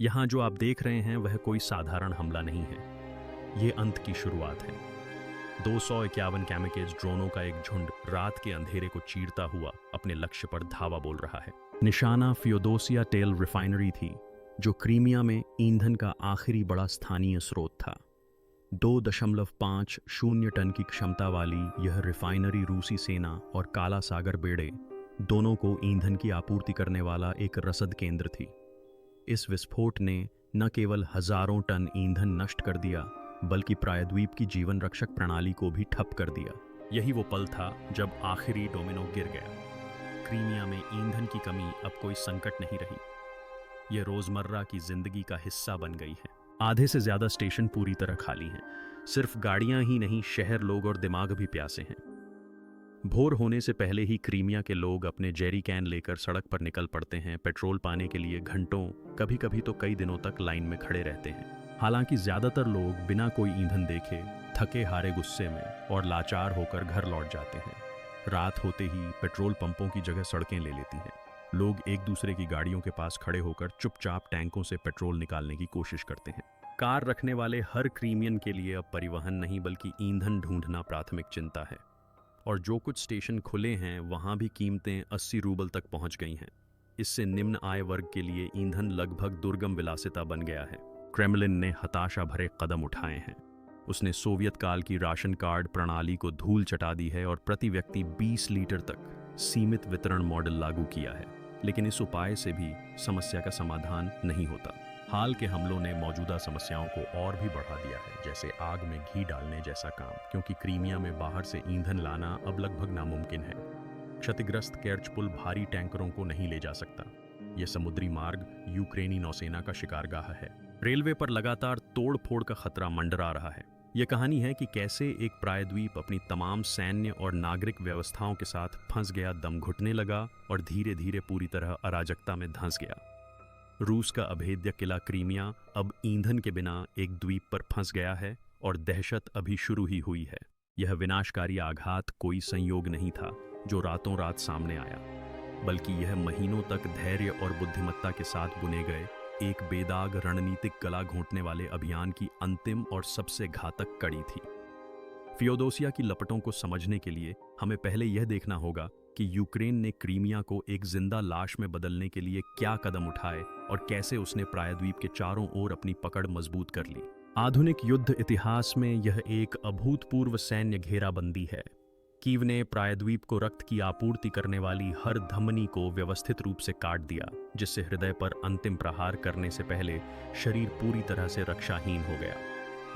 यहाँ जो आप देख रहे हैं वह कोई साधारण हमला नहीं है। ये अंत की शुरुआत है। 251 कैमिकेज ड्रोनों का एक झुंड रात के अंधेरे को चीरता हुआ अपने लक्ष्य पर धावा बोल रहा है। निशाना फियोदोसिया तेल रिफाइनरी थी, जो क्रीमिया में ईंधन का आखिरी बड़ा स्थानीय स्रोत था। 2.50 टन की क्षमता वाली यह रिफाइनरी रूसी सेना और काला सागर बेड़े दोनों को ईंधन की आपूर्ति करने वाला एक रसद केंद्र थी। इस विस्फोट ने न केवल हजारों टन ईंधन नष्ट कर दिया, बल्कि प्रायद्वीप की जीवन रक्षक प्रणाली को भी ठप कर दिया। यही वो पल था जब आखिरी डोमिनो गिर गया। क्रीमिया में ईंधन की कमी अब कोई संकट नहीं रही। यह रोजमर्रा की जिंदगी का हिस्सा बन गई है। आधे से ज्यादा स्टेशन पूरी तरह खाली हैं। सिर्फ गाड़ियां ही नहीं, शहर, लोग और दिमाग भी प्यासे हैं। भोर होने से पहले ही क्रीमिया के लोग अपने जेरी कैन लेकर सड़क पर निकल पड़ते हैं। पेट्रोल पाने के लिए घंटों, कभी कभी तो कई दिनों तक लाइन में खड़े रहते हैं। हालांकि ज्यादातर लोग बिना कोई ईंधन देखे, थके हारे गुस्से में और लाचार होकर घर लौट जाते हैं। रात होते ही पेट्रोल पंपों की जगह सड़कें ले लेती हैं। लोग एक दूसरे की गाड़ियों के पास खड़े होकर चुपचाप टैंकों से पेट्रोल निकालने की कोशिश करते हैं। कार रखने वाले हर क्रीमियन के लिए अब परिवहन नहीं बल्कि ईंधन ढूंढना प्राथमिक चिंता है। और जो कुछ स्टेशन खुले हैं वहां भी कीमतें 80 रूबल तक पहुंच गई हैं। इससे निम्न आय वर्ग के लिए ईंधन लगभग दुर्गम विलासिता बन गया है। क्रेमलिन ने हताशा भरे कदम उठाए हैं। उसने सोवियत काल की राशन कार्ड प्रणाली को धूल चटा दी है और प्रति व्यक्ति 20 लीटर तक सीमित वितरण मॉडल लागू किया है। लेकिन इस उपाय से भी समस्या का समाधान नहीं होता। हाल के हमलों ने मौजूदा समस्याओं को और भी बढ़ा दिया है, जैसे आग में घी डालने जैसा काम, क्योंकि क्रीमिया में बाहर से ईंधन लाना अब लगभग नामुमकिन है। क्षतिग्रस्त केर्च पुल भारी टैंकरों को नहीं ले जा सकता। यह समुद्री मार्ग यूक्रेनी नौसेना का शिकारगाह है। रेलवे पर लगातार तोड़ फोड़ का खतरा मंडरा रहा है। यह कहानी है कि कैसे एक प्रायद्वीप अपनी तमाम सैन्य और नागरिक व्यवस्थाओं के साथ फंस गया, दम घुटने लगा और धीरे धीरे पूरी तरह अराजकता में धंस गया। रूस का अभेद्य किला क्रीमिया अब ईंधन के बिना एक द्वीप पर फंस गया है और दहशत अभी शुरू ही हुई है। यह विनाशकारी आघात कोई संयोग नहीं था जो रातों रात सामने आया, बल्कि यह महीनों तक धैर्य और बुद्धिमत्ता के साथ बुने गए एक बेदाग रणनीतिक गला घोंटने वाले अभियान की अंतिम और सबसे घातक कड़ी थी। फियोदोसिया की लपटों को समझने के लिए हमें पहले यह देखना होगा कि यूक्रेन ने क्रीमिया को एक जिंदा लाश में बदलने के लिए क्या कदम उठाए और कैसे उसने प्रायद्वीप के चारों ओर अपनी पकड़ मजबूत कर ली। आधुनिक युद्ध इतिहास में यह एक अभूतपूर्व सैन्य घेराबंदी है। कीव ने प्रायद्वीप को रक्त की आपूर्ति करने वाली हर धमनी को व्यवस्थित रूप से काट दिया, जिससे हृदय पर अंतिम प्रहार करने से पहले शरीर पूरी तरह से रक्षाहीन हो गया।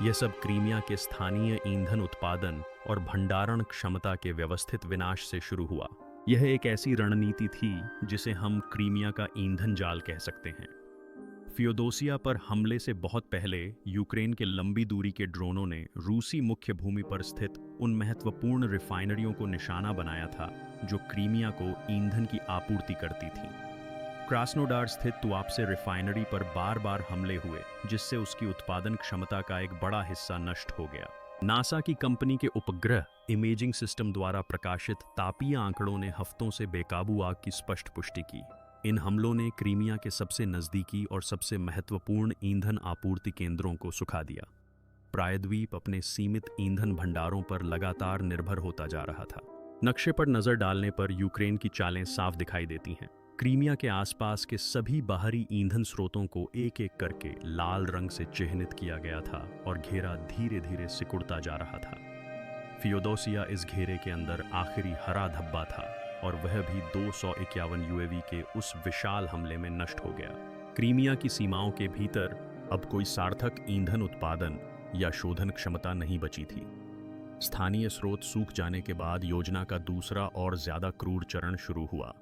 यह सब क्रीमिया के स्थानीय ईंधन उत्पादन और भंडारण क्षमता के व्यवस्थित विनाश से शुरू हुआ। यह एक ऐसी रणनीति थी जिसे हम क्रीमिया का ईंधन जाल कह सकते हैं। फियोदोसिया पर हमले से बहुत पहले यूक्रेन के लंबी दूरी के ड्रोनों ने रूसी मुख्य भूमि पर स्थित उन महत्वपूर्ण रिफाइनरियों को निशाना बनाया था जो क्रीमिया को ईंधन की आपूर्ति करती थीं। क्रास्नोडार स्थित तुआप्से रिफाइनरी पर बार बार हमले हुए, जिससे उसकी उत्पादन क्षमता का एक बड़ा हिस्सा नष्ट हो गया। नासा की कंपनी के उपग्रह इमेजिंग सिस्टम द्वारा प्रकाशित तापीय आंकड़ों ने हफ्तों से बेकाबू आग की स्पष्ट पुष्टि की। इन हमलों ने क्रीमिया के सबसे नजदीकी और सबसे महत्वपूर्ण ईंधन आपूर्ति केंद्रों को सुखा दिया। प्रायद्वीप अपने सीमित ईंधन भंडारों पर लगातार निर्भर होता जा रहा था। नक्शे पर नजर डालने पर यूक्रेन की चालें साफ दिखाई देती हैं। क्रीमिया के आसपास के सभी बाहरी ईंधन स्रोतों को एक एक करके लाल रंग से चिह्नित किया गया था और घेरा धीरे धीरे सिकुड़ता जा रहा था। फियोदोसिया इस घेरे के अंदर आखिरी हरा धब्बा था और वह भी 251 यूएवी के उस विशाल हमले में नष्ट हो गया। क्रीमिया की सीमाओं के भीतर अब कोई सार्थक ईंधन उत्पादन या शोधन क्षमता नहीं बची थी। स्थानीय स्रोत सूख जाने के बाद योजना का दूसरा और ज्यादा क्रूर चरण शुरू हुआ।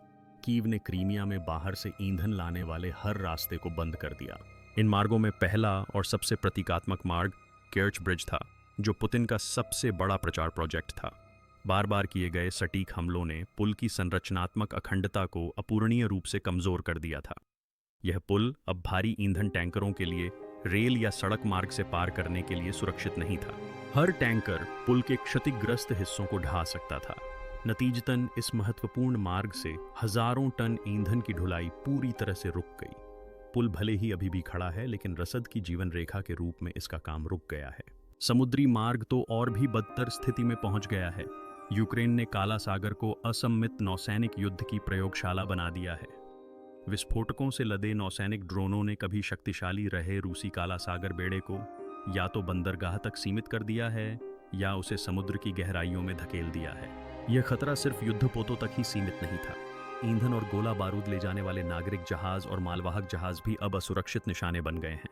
कीव ने क्रीमिया में बाहर से ईंधन लाने वाले हर रास्ते को बंद कर दिया। इन मार्गों में पहला और सबसे प्रतीकात्मक मार्ग केर्च ब्रिज था, जो पुतिन का सबसे बड़ा प्रचार प्रोजेक्ट था। बार बार किए गए सटीक हमलों ने पुल की संरचनात्मक अखंडता को अपूरणीय रूप से कमजोर कर दिया था। यह पुल अब भारी ईंधन टैंकरों के लिए रेल या सड़क मार्ग से पार करने के लिए सुरक्षित नहीं था। हर टैंकर पुल के क्षतिग्रस्त हिस्सों को ढहा सकता था। नतीजतन इस महत्वपूर्ण मार्ग से हजारों टन ईंधन की ढुलाई पूरी तरह से रुक गई। पुल भले ही अभी भी खड़ा है, लेकिन रसद की जीवन रेखा के रूप में इसका काम रुक गया है। समुद्री मार्ग तो और भी बदतर स्थिति में पहुंच गया है। यूक्रेन ने काला सागर को असम्मित नौसैनिक युद्ध की प्रयोगशाला बना दिया है। विस्फोटकों से लदे नौसैनिक ड्रोनों ने कभी शक्तिशाली रहे रूसी काला सागर बेड़े को या तो बंदरगाह तक सीमित कर दिया है या उसे समुद्र की गहराइयों में धकेल दिया है। यह खतरा सिर्फ युद्धपोतों तक ही सीमित नहीं था। ईंधन और गोला बारूद ले जाने वाले नागरिक जहाज और मालवाहक जहाज भी अब असुरक्षित निशाने बन गए हैं।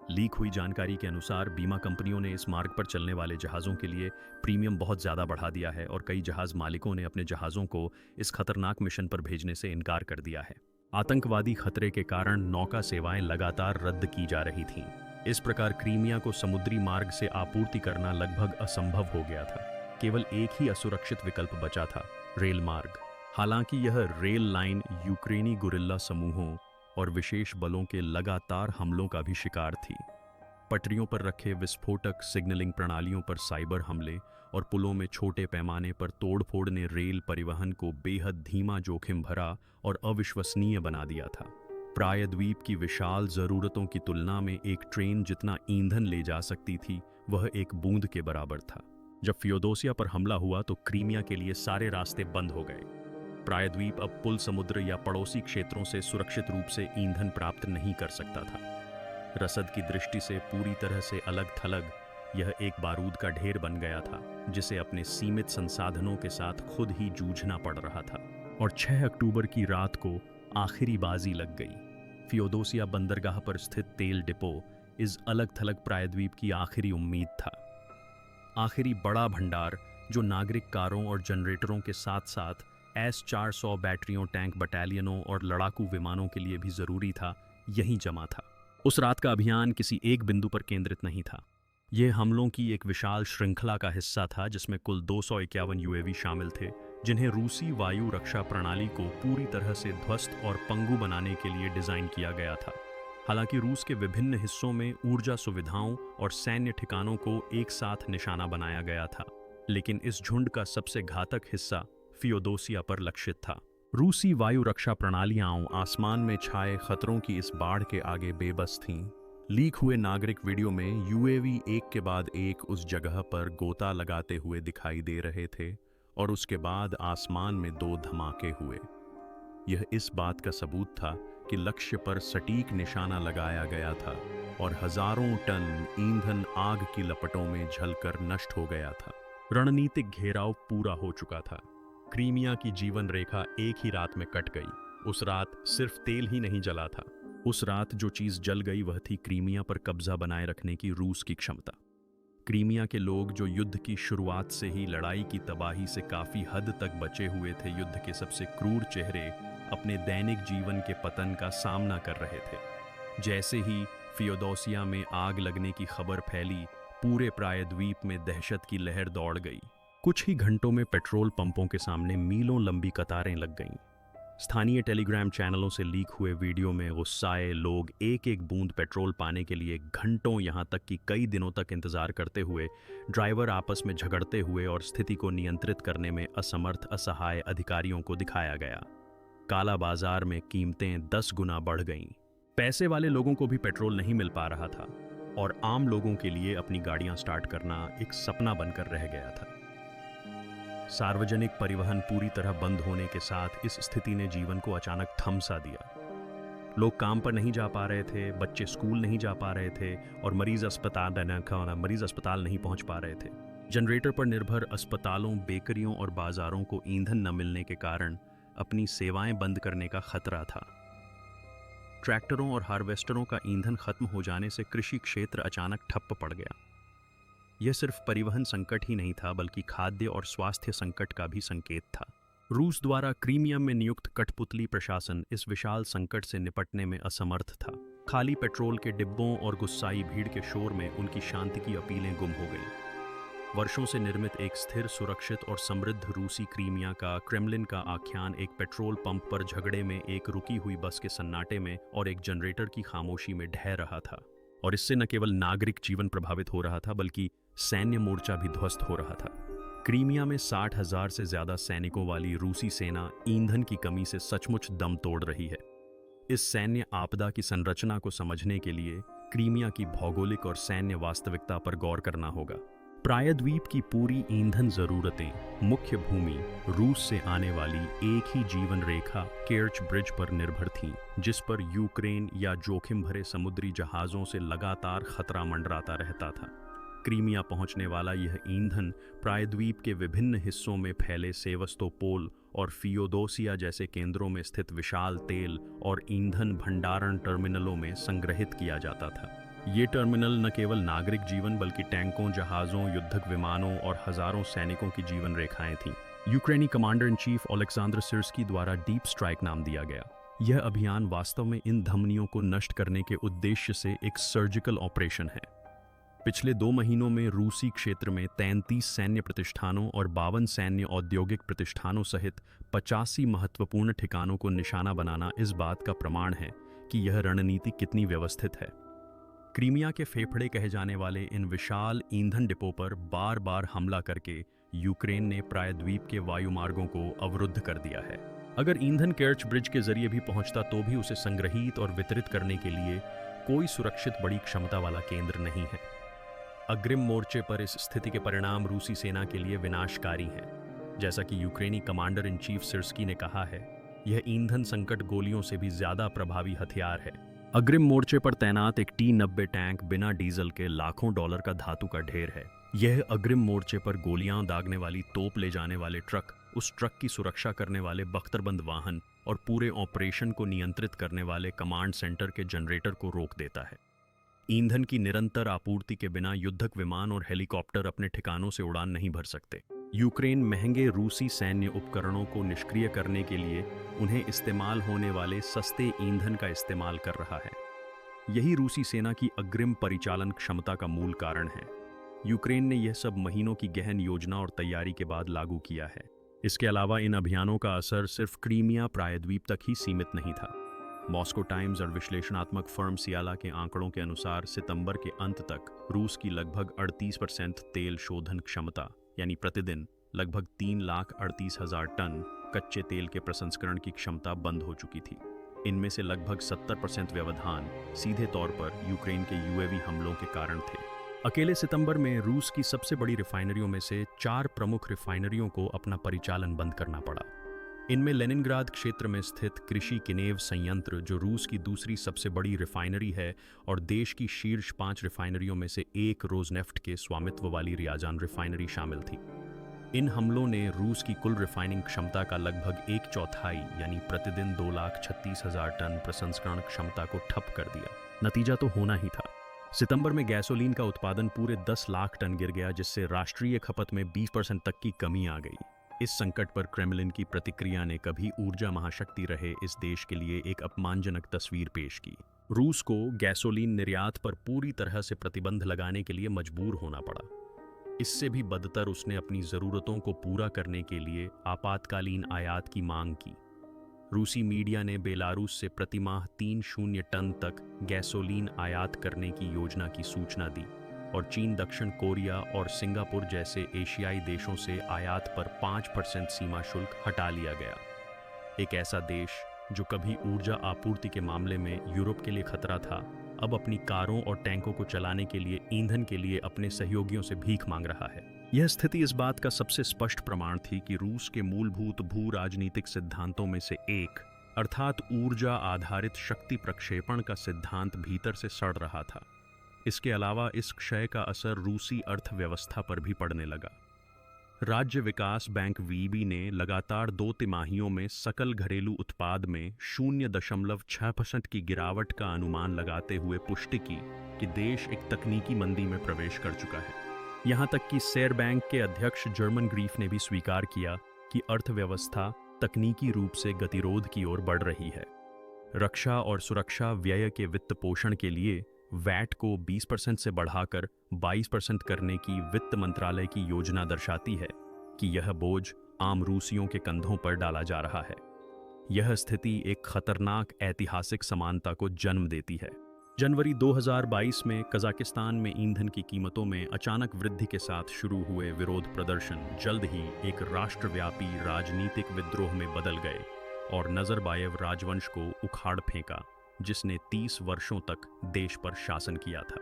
लीक हुई जानकारी के अनुसार बीमा कंपनियों ने इस मार्ग पर चलने वाले जहाज़ों के लिए प्रीमियम बहुत ज़्यादा बढ़ा दिया है और कई जहाज़ मालिकों ने अपने जहाज़ों को इस खतरनाक मिशन पर भेजने से इनकार कर दिया है। आतंकवादी खतरे के कारण नौका सेवाएं लगातार रद्द की जा रही थीं। इस प्रकार क्रीमिया को समुद्री मार्ग से आपूर्ति करना लगभग असंभव हो गया था। केवल एक ही असुरक्षित विकल्प बचा था, रेल मार्ग। हालांकि यह रेल लाइन यूक्रेनी गुरिल्ला समूहों और विशेष बलों के लगातार हमलों का भी शिकार थी। पटरियों पर रखे विस्फोटक, सिग्नलिंग प्रणालियों पर साइबर हमले और पुलों में छोटे पैमाने पर तोड़फोड़ ने रेल परिवहन को बेहद धीमा, जोखिम भरा और अविश्वसनीय बना दिया था। प्रायद्वीप की विशाल ज़रूरतों की तुलना में एक ट्रेन जितना ईंधन ले जा सकती थी, वह एक बूंद के बराबर था। जब फियोदोसिया पर हमला हुआ तो क्रीमिया के लिए सारे रास्ते बंद हो गए। प्रायद्वीप अब पुल, समुद्र या पड़ोसी क्षेत्रों से सुरक्षित रूप से ईंधन प्राप्त नहीं कर सकता था। रसद की दृष्टि से पूरी तरह से अलग थलग यह एक बारूद का ढेर बन गया था, जिसे अपने सीमित संसाधनों के साथ खुद ही जूझना पड़ रहा था। और 6 अक्टूबर की रात को आखिरी बाजी लग गई। फियोदोसिया बंदरगाह पर स्थित तेल डिपो इस अलग थलग प्रायद्वीप की आखिरी उम्मीद था, आखिरी बड़ा भंडार जो नागरिक कारों और जनरेटरों के साथ साथ S-400 बैटरियों, टैंक बटालियनों और लड़ाकू विमानों के लिए भी जरूरी था, यहीं जमा था। उस रात का अभियान किसी एक बिंदु पर केंद्रित नहीं था। यह हमलों की एक विशाल श्रृंखला का हिस्सा था, जिसमें कुल 251 UAV शामिल थे, जिन्हें रूसी वायु रक्षा प्रणाली को पूरी तरह से ध्वस्त और पंगु बनाने के लिए डिजाइन किया गया था। हालांकि रूस के विभिन्न हिस्सों में ऊर्जा सुविधाओं और सैन्य ठिकानों को एक साथ निशाना बनाया गया था, लेकिन इस झुंड का सबसे घातक हिस्सा फियोदोसिया पर लक्षित था। रूसी वायु रक्षा प्रणालियां आसमान में छाए खतरों की इस बाढ़ के आगे बेबस थीं। लीक हुए नागरिक वीडियो में UAV एक के बाद एक उस जगह पर गोता लगाते हुए दिखाई दे रहे थे और उसके बाद आसमान में 2 धमाके हुए। यह इस बात का सबूत था कि लक्ष्य पर सटीक निशाना लगाया गया था और हजारों टन ईंधन आग की लपटों में जलकर नष्ट हो गया था। रणनीतिक घेराव पूरा हो चुका था। क्रीमिया की जीवन रेखा एक ही रात में कट गई। उस रात सिर्फ तेल ही नहीं जला था। उस रात जो चीज जल गई वह थी क्रीमिया पर कब्जा बनाए रखने की रूस की क्षमता। क्रीमिया के लोग जो युद्ध की शुरुआत से ही लड़ाई की तबाही से काफी हद तक बचे हुए थे, युद्ध के सबसे क्रूर चेहरे अपने दैनिक जीवन के पतन का सामना कर रहे थे। जैसे ही फियोदोसिया में आग लगने की खबर फैली, पूरे प्रायद्वीप में दहशत की लहर दौड़ गई। कुछ ही घंटों में पेट्रोल पंपों के सामने मीलों लंबी कतारें लग गईं। स्थानीय टेलीग्राम चैनलों से लीक हुए वीडियो में गुस्साए लोग एक एक बूंद पेट्रोल पाने के लिए घंटों, यहाँ तक कि कई दिनों तक इंतजार करते हुए, ड्राइवर आपस में झगड़ते हुए और स्थिति को नियंत्रित करने में असमर्थ, असहाय अधिकारियों को दिखाया गया। काला बाजार में कीमतें 10 गुना बढ़ गईं। पैसे वाले लोगों को भी पेट्रोल नहीं मिल पा रहा था और आम लोगों के लिए अपनी गाड़ियां स्टार्ट करना एक सपना बनकर रह गया था। सार्वजनिक परिवहन पूरी तरह बंद होने के साथ इस स्थिति ने जीवन को अचानक थम सा दिया। लोग काम पर नहीं जा पा रहे थे, बच्चे स्कूल नहीं जा पा रहे थे और मरीज अस्पताल नहीं पहुंच पा रहे थे। जनरेटर पर निर्भर अस्पतालों, बेकरियों और बाजारों को ईंधन न मिलने के कारण अपनी सेवाएं बंद करने का खतरा था। ट्रैक्टरों और हार्वेस्टरों का ईंधन खत्म हो जाने से कृषि क्षेत्र अचानक ठप्प पड़ गया। यह सिर्फ परिवहन संकट ही नहीं था, बल्कि खाद्य और स्वास्थ्य संकट का भी संकेत था। रूस द्वारा क्रीमिया में नियुक्त कठपुतली प्रशासन इस विशाल संकट से निपटने में असमर्थ था। खाली पेट्रोल के डिब्बों और गुस्साई भीड़ के शोर में उनकी शांति की अपीलें गुम हो गईं। वर्षों से निर्मित एक स्थिर, सुरक्षित और समृद्ध रूसी क्रीमिया का क्रेमलिन का आख्यान एक पेट्रोल पंप पर झगड़े में, एक रुकी हुई बस के सन्नाटे में और एक जनरेटर की खामोशी में ढह रहा था। और इससे न केवल नागरिक जीवन प्रभावित हो रहा था, बल्कि सैन्य मोर्चा भी ध्वस्त हो रहा था। क्रीमिया में 60,000 से ज्यादा सैनिकों वाली रूसी सेना ईंधन की कमी से सचमुच दम तोड़ रही है। इस सैन्य आपदा की संरचना को समझने के लिए क्रीमिया की भौगोलिक और सैन्य वास्तविकता पर गौर करना होगा। प्रायद्वीप की पूरी ईंधन जरूरतें मुख्य भूमि रूस से आने वाली एक ही जीवन रेखा केर्च ब्रिज पर निर्भर थीं, जिस पर यूक्रेन या जोखिम भरे समुद्री जहाज़ों से लगातार खतरा मंडराता रहता था। क्रीमिया पहुंचने वाला यह ईंधन प्रायद्वीप के विभिन्न हिस्सों में फैले सेवस्तोपोल और फियोदोसिया जैसे केंद्रों में स्थित विशाल तेल और ईंधन भंडारण टर्मिनलों में संग्रहित किया जाता था। ये टर्मिनल न केवल नागरिक जीवन बल्कि टैंकों, जहाज़ों, युद्धक विमानों और हजारों सैनिकों की जीवन रेखाएं थीं। यूक्रेनी commander in chief Oleksandr Syrskyi द्वारा डीप स्ट्राइक नाम दिया गया। यह अभियान वास्तव में इन धमनियों को नष्ट करने के उद्देश्य से एक सर्जिकल ऑपरेशन है। पिछले 2 महीनों में रूसी क्षेत्र में 33 सैन्य प्रतिष्ठानों और 52 सैन्य औद्योगिक प्रतिष्ठानों सहित 85 महत्वपूर्ण ठिकानों को निशाना बनाना इस बात का प्रमाण है कि यह रणनीति कितनी व्यवस्थित है। क्रीमिया के फेफड़े कहे जाने वाले इन विशाल ईंधन डिपो पर बार बार हमला करके यूक्रेन ने प्रायद्वीप के वायुमार्गों को अवरुद्ध कर दिया है। अगर ईंधन केर्च ब्रिज के जरिए भी पहुंचता तो भी उसे संग्रहित और वितरित करने के लिए कोई सुरक्षित बड़ी क्षमता वाला केंद्र नहीं है। अग्रिम मोर्चे पर इस स्थिति के परिणाम रूसी सेना के लिए विनाशकारी हैं। जैसा कि यूक्रेनी कमांडर इन चीफ सिर्स्की ने कहा है, यह ईंधन संकट गोलियों से भी ज्यादा प्रभावी हथियार है। अग्रिम मोर्चे पर तैनात एक T-90 टैंक बिना डीजल के लाखों डॉलर का धातु का ढेर है। यह अग्रिम मोर्चे पर गोलियां दागने वाली तोप ले जाने वाले ट्रक, उस ट्रक की सुरक्षा करने वाले बख्तरबंद वाहन और पूरे ऑपरेशन को नियंत्रित करने वाले कमांड सेंटर के जनरेटर को रोक देता है। ईंधन की निरंतर आपूर्ति के बिना युद्धक विमान और हेलीकॉप्टर अपने ठिकानों से उड़ान नहीं भर सकते। यूक्रेन महंगे रूसी सैन्य उपकरणों को निष्क्रिय करने के लिए उन्हें इस्तेमाल होने वाले सस्ते ईंधन का इस्तेमाल कर रहा है। यही रूसी सेना की अग्रिम परिचालन क्षमता का मूल कारण है। यूक्रेन ने यह सब महीनों की गहन योजना और तैयारी के बाद लागू किया है। इसके अलावा इन अभियानों का असर सिर्फ क्रीमिया प्रायद्वीप तक ही सीमित नहीं था। मॉस्को टाइम्स और विश्लेषणात्मक फर्म सियाला के आंकड़ों के अनुसार सितंबर के अंत तक रूस की लगभग 38% तेल शोधन क्षमता यानी प्रतिदिन लगभग 3,38,000 टन कच्चे तेल के प्रसंस्करण की क्षमता बंद हो चुकी थी। इनमें से लगभग 70% व्यवधान सीधे तौर पर यूक्रेन के यूएवी हमलों के कारण थे। अकेले सितंबर में रूस की सबसे बड़ी रिफाइनरियों में से 4 प्रमुख रिफाइनरियों को अपना परिचालन बंद करना पड़ा। इनमें लेनिनग्राद क्षेत्र में स्थित कृषि किनेव संयंत्र, जो रूस की दूसरी सबसे बड़ी रिफाइनरी है और देश की शीर्ष 5 रिफाइनरियों में से एक, रोजनेफ्ट के स्वामित्व वाली रियाजान रिफाइनरी शामिल थी। इन हमलों ने रूस की कुल रिफाइनिंग क्षमता का लगभग 1/4 यानी प्रतिदिन 2,36,000 टन प्रसंस्करण क्षमता को ठप कर दिया। नतीजा तो होना ही था। सितंबर में गैसोलीन का उत्पादन पूरे 10 लाख टन गिर गया, जिससे राष्ट्रीय खपत में 20% तक की कमी आ गई। इस संकट पर क्रेमलिन की प्रतिक्रिया ने कभी ऊर्जा महाशक्ति रहे इस देश के लिए एक अपमानजनक तस्वीर पेश की। रूस को गैसोलीन निर्यात पर पूरी तरह से प्रतिबंध लगाने के लिए मजबूर होना पड़ा। इससे भी बदतर उसने अपनी ज़रूरतों को पूरा करने के लिए आपातकालीन आयात की मांग की। रूसी मीडिया ने बेलारूस से प्रतिमाह 3,000 टन तक गैसोलीन आयात करने की योजना की सूचना दी और चीन, दक्षिण कोरिया और सिंगापुर जैसे एशियाई देशों से आयात पर 5% सीमा शुल्क हटा लिया गया। एक ऐसा देश जो कभी ऊर्जा आपूर्ति के मामले में यूरोप के लिए खतरा था, अब अपनी कारों और टैंकों को चलाने के लिए ईंधन के लिए अपने सहयोगियों से भीख मांग रहा है। यह स्थिति इस बात का सबसे स्पष्ट प्रमाण थी कि रूस के मूलभूत भू राजनीतिक सिद्धांतों में से एक, अर्थात ऊर्जा आधारित शक्ति प्रक्षेपण का सिद्धांत भीतर से सड़ रहा था। इसके अलावा इस क्षय का असर रूसी अर्थव्यवस्था पर भी पड़ने लगा। राज्य विकास बैंक वीबी ने लगातार 2 तिमाहियों में सकल घरेलू उत्पाद में 0.6% की गिरावट का अनुमान लगाते हुए पुष्टि की कि देश एक तकनीकी मंदी में प्रवेश कर चुका है। यहाँ तक कि शेयर बैंक के अध्यक्ष जर्मन ग्रीफ ने भी स्वीकार किया कि अर्थव्यवस्था तकनीकी रूप से गतिरोध की ओर बढ़ रही है। रक्षा और सुरक्षा व्यय के वित्त पोषण के लिए वैट को 20% से बढ़ाकर 22% करने की वित्त मंत्रालय की योजना दर्शाती है कि यह बोझ आम रूसियों के कंधों पर डाला जा रहा है। यह स्थिति एक खतरनाक ऐतिहासिक समानता को जन्म देती है। जनवरी 2022 में कजाकिस्तान में ईंधन की कीमतों में अचानक वृद्धि के साथ शुरू हुए विरोध प्रदर्शन जल्द ही एक राष्ट्रव्यापी राजनीतिक विद्रोह में बदल गए, और नज़रबायेव राजवंश को उखाड़ फेंका, जिसने 30 वर्षों तक देश पर शासन किया था।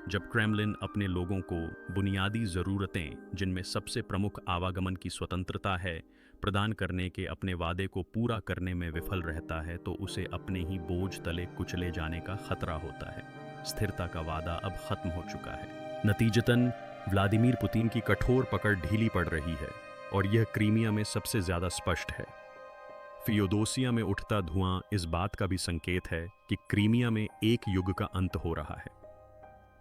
जब क्रेमलिन अपने लोगों को बुनियादी ज़रूरतें, जिनमें सबसे प्रमुख आवागमन की स्वतंत्रता है, प्रदान करने के अपने वादे को पूरा करने में विफल रहता है, तो उसे अपने ही बोझ तले कुचले जाने का खतरा होता है। स्थिरता का वादा अब खत्म हो चुका है। नतीजतन व्लादिमीर पुतिन की कठोर पकड़ ढीली पड़ रही है, और यह क्रीमिया में सबसे ज़्यादा स्पष्ट है। फियोदोसिया में उठता धुआं इस बात का भी संकेत है कि क्रीमिया में एक युग का अंत हो रहा है।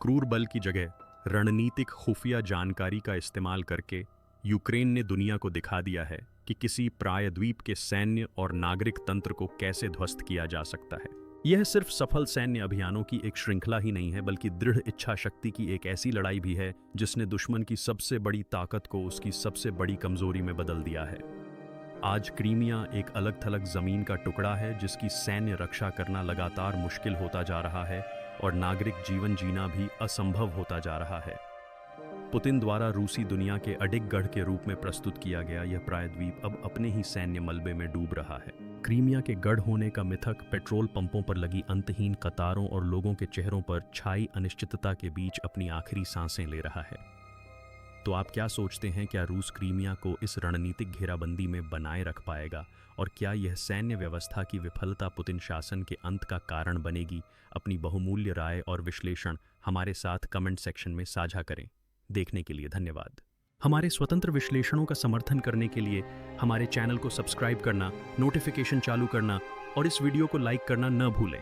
क्रूर बल की जगह रणनीतिक खुफिया जानकारी का इस्तेमाल करके यूक्रेन ने दुनिया को दिखा दिया है कि किसी प्रायद्वीप के सैन्य और नागरिक तंत्र को कैसे ध्वस्त किया जा सकता है। यह सिर्फ सफल सैन्य अभियानों की एक श्रृंखला ही नहीं है, बल्कि दृढ़ इच्छा शक्ति की एक ऐसी लड़ाई भी है जिसने दुश्मन की सबसे बड़ी ताकत को उसकी सबसे बड़ी कमजोरी में बदल दिया है। आज क्रीमिया एक अलग थलग जमीन का टुकड़ा है, जिसकी सैन्य रक्षा करना लगातार मुश्किल होता जा रहा है और नागरिक जीवन जीना भी असंभव होता जा रहा है। पुतिन द्वारा रूसी दुनिया के अडिग गढ़ के रूप में प्रस्तुत किया गया यह प्रायद्वीप अब अपने ही सैन्य मलबे में डूब रहा है। क्रीमिया के गढ़ होने का मिथक पेट्रोल पंपों पर लगी अंतहीन कतारों और लोगों के चेहरों पर छाई अनिश्चितता के बीच अपनी आखिरी सांसें ले रहा है। तो आप क्या सोचते हैं, क्या रूस क्रीमिया को इस रणनीतिक घेराबंदी में बनाए रख पाएगा, और क्या यह सैन्य व्यवस्था की विफलता पुतिन शासन के अंत का कारण बनेगी? अपनी बहुमूल्य राय और विश्लेषण हमारे साथ कमेंट सेक्शन में साझा करें। देखने के लिए धन्यवाद। हमारे स्वतंत्र विश्लेषणों का समर्थन करने के लिए हमारे चैनल को सब्सक्राइब करना, नोटिफिकेशन चालू करना और इस वीडियो को लाइक करना न भूलें।